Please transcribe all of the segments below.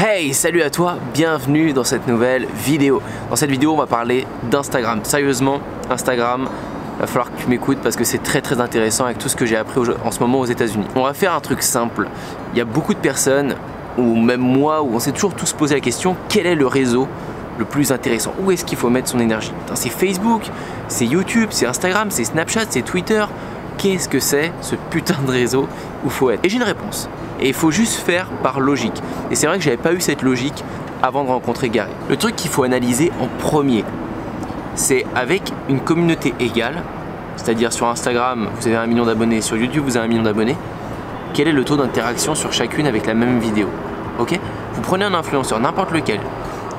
Hey, salut à toi, bienvenue dans cette nouvelle vidéo. Dans cette vidéo, on va parler d'Instagram. Sérieusement, Instagram, il va falloir que tu m'écoutes parce que c'est très intéressant avec tout ce que j'ai appris en ce moment aux États-Unis. On va faire un truc simple. Il y a beaucoup de personnes, ou même moi, où on s'est toujours tous posé la question, quel est le réseau le plus intéressant? Où est-ce qu'il faut mettre son énergie? C'est Facebook, c'est YouTube, c'est Instagram, c'est Snapchat, c'est Twitter. Qu'est-ce que c'est ce putain de réseau où il faut être? Et j'ai une réponse. Et il faut juste faire par logique. Et c'est vrai que j'avais pas eu cette logique avant de rencontrer Gary. Le truc qu'il faut analyser en premier, c'est avec une communauté égale, c'est-à-dire sur Instagram, vous avez 1 million d'abonnés, sur YouTube, vous avez 1 million d'abonnés, quel est le taux d'interaction sur chacune avec la même vidéo? Ok? Vous prenez un influenceur, n'importe lequel,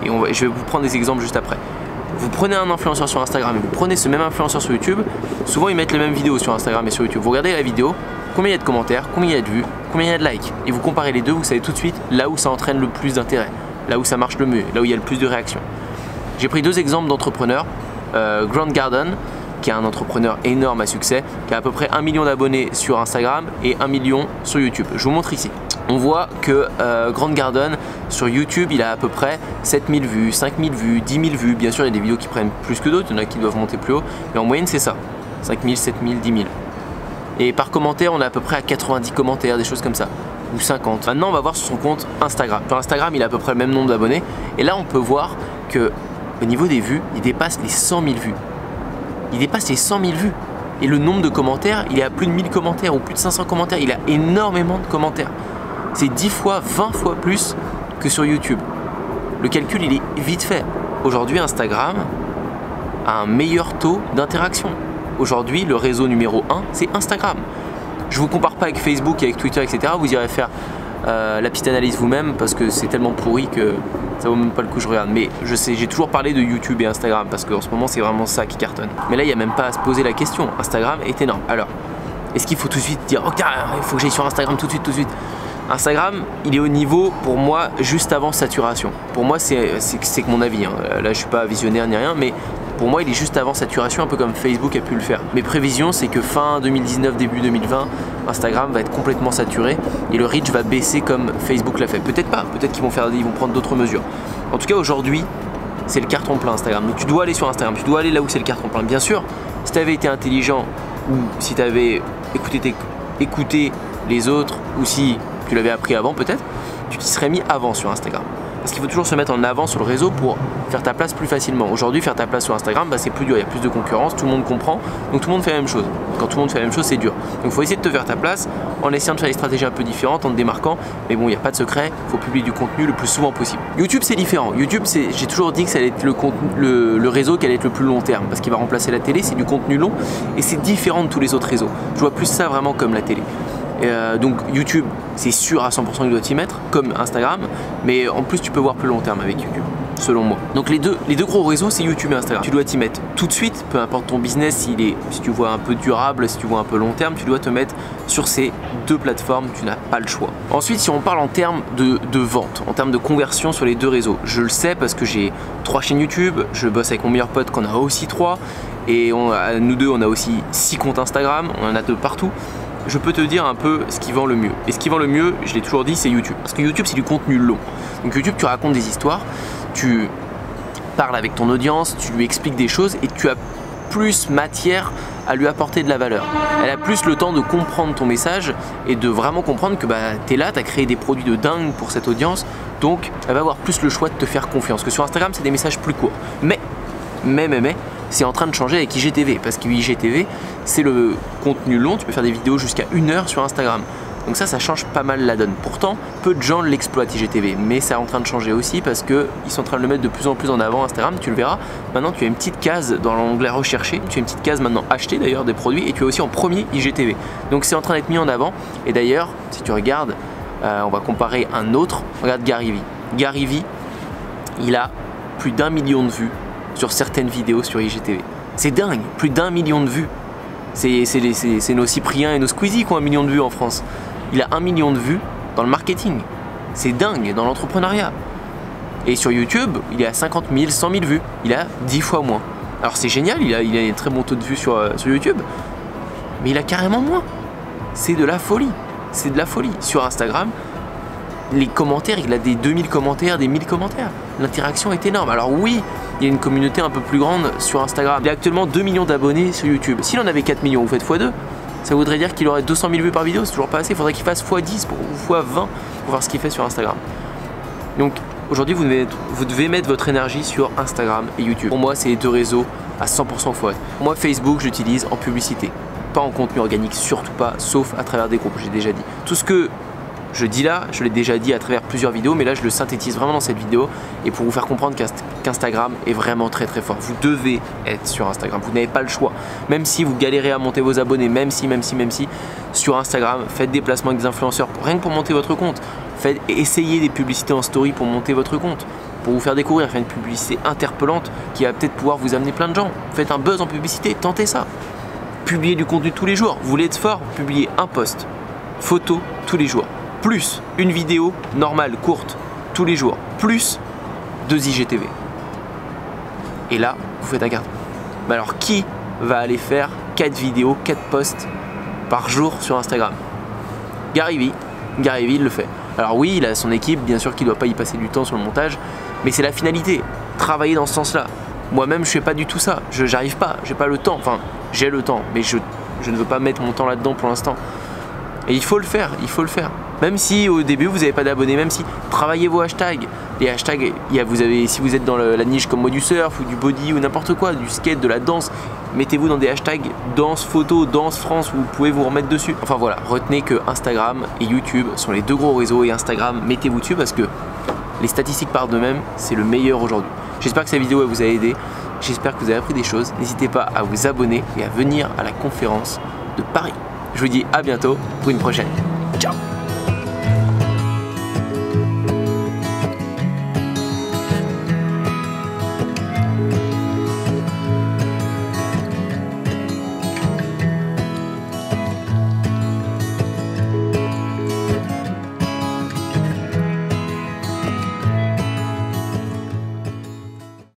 et je vais vous prendre des exemples juste après. Vous prenez un influenceur sur Instagram et vous prenez ce même influenceur sur YouTube, souvent ils mettent les mêmes vidéos sur Instagram et sur YouTube. Vous regardez la vidéo, combien il y a de commentaires, combien il y a de vues, combien il y a de likes, et vous comparez les deux, vous savez tout de suite là où ça entraîne le plus d'intérêt, là où ça marche le mieux, là où il y a le plus de réactions. J'ai pris deux exemples d'entrepreneurs, Grant Cardone, qui est un entrepreneur énorme à succès, qui a à peu près 1 million d'abonnés sur Instagram et 1 million sur YouTube. Je vous montre ici. On voit que Grant Cardone sur YouTube, il a à peu près 7000 vues, 5000 vues, 10 000 vues. Bien sûr, il y a des vidéos qui prennent plus que d'autres, il y en a qui doivent monter plus haut, mais en moyenne, c'est ça, 5000, 7000, 10 000. Et par commentaire, on est à peu près à 90 commentaires, des choses comme ça, ou 50. Maintenant, on va voir sur son compte Instagram. Sur Instagram, il a à peu près le même nombre d'abonnés, et là, on peut voir que au niveau des vues, il dépasse les 100 000 vues. Il dépasse les 100 000 vues. Et le nombre de commentaires, il est à plus de 1000 commentaires ou plus de 500 commentaires. Il a énormément de commentaires. C'est 10 fois, 20 fois plus que sur YouTube. Le calcul, il est vite fait. Aujourd'hui, Instagram a un meilleur taux d'interaction. Aujourd'hui, le réseau numéro 1, c'est Instagram. Je ne vous compare pas avec Facebook, avec Twitter, etc. Vous irez faire la petite analyse vous-même parce que c'est tellement pourri que ça vaut même pas le coup que je regarde. Mais je sais, j'ai toujours parlé de YouTube et Instagram parce qu'en ce moment, c'est vraiment ça qui cartonne. Mais là, il n'y a même pas à se poser la question. Instagram est énorme. Alors, est-ce qu'il faut tout de suite dire « Ok, il faut que j'aille sur Instagram tout de suite ?» Instagram, il est au niveau, pour moi, juste avant saturation. Pour moi, c'est que mon avis. Hein. Là, je ne suis pas visionnaire ni rien, mais pour moi, il est juste avant saturation, un peu comme Facebook a pu le faire. Mes prévisions, c'est que fin 2019, début 2020, Instagram va être complètement saturé et le reach va baisser comme Facebook l'a fait. Peut-être pas, peut-être qu'ils vont prendre d'autres mesures. En tout cas, aujourd'hui, c'est le carton plein Instagram. Donc tu dois aller sur Instagram, tu dois aller là où c'est le carton plein. Bien sûr, si tu avais été intelligent ou si tu avais écouté les autres ou si tu l'avais appris avant peut-être, tu t'y serais mis avant sur Instagram. Parce qu'il faut toujours se mettre en avant sur le réseau pour faire ta place plus facilement. Aujourd'hui, faire ta place sur Instagram, c'est plus dur, il y a plus de concurrence, tout le monde comprend, donc tout le monde fait la même chose. Quand tout le monde fait la même chose, c'est dur. Donc il faut essayer de te faire ta place en essayant de faire des stratégies un peu différentes, en te démarquant, mais bon, il n'y a pas de secret, il faut publier du contenu le plus souvent possible. YouTube, c'est différent. YouTube, j'ai toujours dit que ça allait être le réseau qui allait être le plus long terme, parce qu'il va remplacer la télé, c'est du contenu long, et c'est différent de tous les autres réseaux. Je vois plus ça vraiment comme la télé. Donc YouTube, c'est sûr à 100% qu'il doit t'y mettre, comme Instagram, mais en plus tu peux voir plus long terme avec YouTube, selon moi. Donc les deux gros réseaux, c'est YouTube et Instagram. Tu dois t'y mettre tout de suite, peu importe ton business, si tu vois un peu durable, si tu vois un peu long terme, tu dois te mettre sur ces deux plateformes, tu n'as pas le choix. Ensuite, si on parle en termes de vente, en termes de conversion sur les deux réseaux, je le sais parce que j'ai 3 chaînes YouTube, je bosse avec mon meilleur pote qu'on a aussi 3, et nous deux, on a aussi 6 comptes Instagram, on en a 2 partout. Je peux te dire un peu ce qui vend le mieux. Et ce qui vend le mieux, je l'ai toujours dit, c'est YouTube. Parce que YouTube, c'est du contenu long. Donc YouTube, tu racontes des histoires, tu parles avec ton audience, tu lui expliques des choses et tu as plus matière à lui apporter de la valeur. Elle a plus le temps de comprendre ton message et de vraiment comprendre que tu es là, tu as créé des produits de dingue pour cette audience. Donc, elle va avoir plus le choix de te faire confiance. Parce que sur Instagram, c'est des messages plus courts. Mais c'est en train de changer avec IGTV parce que IGTV, c'est le contenu long, tu peux faire des vidéos jusqu'à 1 heure sur Instagram. Donc ça change pas mal la donne. Pourtant, peu de gens l'exploitent IGTV, mais c'est en train de changer aussi parce qu'ils sont en train de le mettre de plus en plus en avant Instagram, tu le verras. Maintenant, tu as une petite case dans l'onglet recherché, tu as une petite case maintenant acheter d'ailleurs des produits et tu as aussi en premier IGTV. Donc c'est en train d'être mis en avant et d'ailleurs, si tu regardes, on va comparer un autre, regarde Gary Vee. Gary Vee, il a plus d'1 million de vues sur certaines vidéos sur IGTV. C'est dingue, plus d'1 million de vues. C'est nos Cyprien et nos Squeezie qui ont 1 million de vues en France. Il a 1 million de vues dans le marketing. C'est dingue, dans l'entrepreneuriat. Et sur YouTube, il est à 50 000, 100 000 vues. Il a 10 fois moins. Alors c'est génial, il a un très bon taux de vues sur YouTube. Mais il a carrément moins. C'est de la folie. C'est de la folie. Sur Instagram, les commentaires, il a des 2000 commentaires, des 1000 commentaires. L'interaction est énorme. Alors oui, il y a une communauté un peu plus grande sur Instagram. Il y a actuellement 2 millions d'abonnés sur YouTube. S'il en avait 4 millions, vous faites x2, ça voudrait dire qu'il aurait 200 000 vues par vidéo, c'est toujours pas assez. Il faudrait qu'il fasse x10 ou x20 pour voir ce qu'il fait sur Instagram. Donc aujourd'hui, vous devez mettre votre énergie sur Instagram et YouTube. Pour moi, c'est les deux réseaux à 100% fois. Moi, Facebook, j'utilise en publicité, pas en contenu organique, surtout pas, sauf à travers des groupes, j'ai déjà dit. Tout ce que je dis là, je l'ai déjà dit à travers plusieurs vidéos, mais là je le synthétise vraiment dans cette vidéo et pour vous faire comprendre qu'Instagram est vraiment très très fort. Vous devez être sur Instagram, vous n'avez pas le choix. Même si vous galérez à monter vos abonnés, même si, sur Instagram, faites des placements avec des influenceurs, rien que pour monter votre compte. Essayez des publicités en story pour monter votre compte, pour vous faire découvrir, faire une publicité interpellante qui va peut-être pouvoir vous amener plein de gens. Faites un buzz en publicité, tentez ça. Publiez du contenu tous les jours, vous voulez être fort, publiez un post, photo tous les jours. Plus une vidéo normale, courte, tous les jours, plus 2 IGTV. Et là, vous faites un carton. Mais alors, qui va aller faire 4 vidéos, 4 posts par jour sur Instagram? Gary Vee, il le fait. Alors oui, il a son équipe, bien sûr qu'il ne doit pas y passer du temps sur le montage, mais c'est la finalité, travailler dans ce sens-là. Moi-même, je fais pas du tout ça, j'arrive pas, j'ai pas le temps, enfin, j'ai le temps, mais je ne veux pas mettre mon temps là-dedans pour l'instant. Et il faut le faire, Même si au début vous n'avez pas d'abonnés, même si travaillez vos hashtags. Les hashtags, si vous êtes dans la niche comme moi du surf ou du body ou n'importe quoi, du skate, de la danse, mettez-vous dans des hashtags danse photo, danse France, où vous pouvez vous remettre dessus. Enfin voilà, retenez que Instagram et YouTube sont les deux gros réseaux et Instagram, mettez-vous dessus parce que les statistiques parlent d'eux-mêmes, c'est le meilleur aujourd'hui. J'espère que cette vidéo vous a aidé, j'espère que vous avez appris des choses. N'hésitez pas à vous abonner et à venir à la conférence de Paris. Je vous dis à bientôt pour une prochaine. Ciao!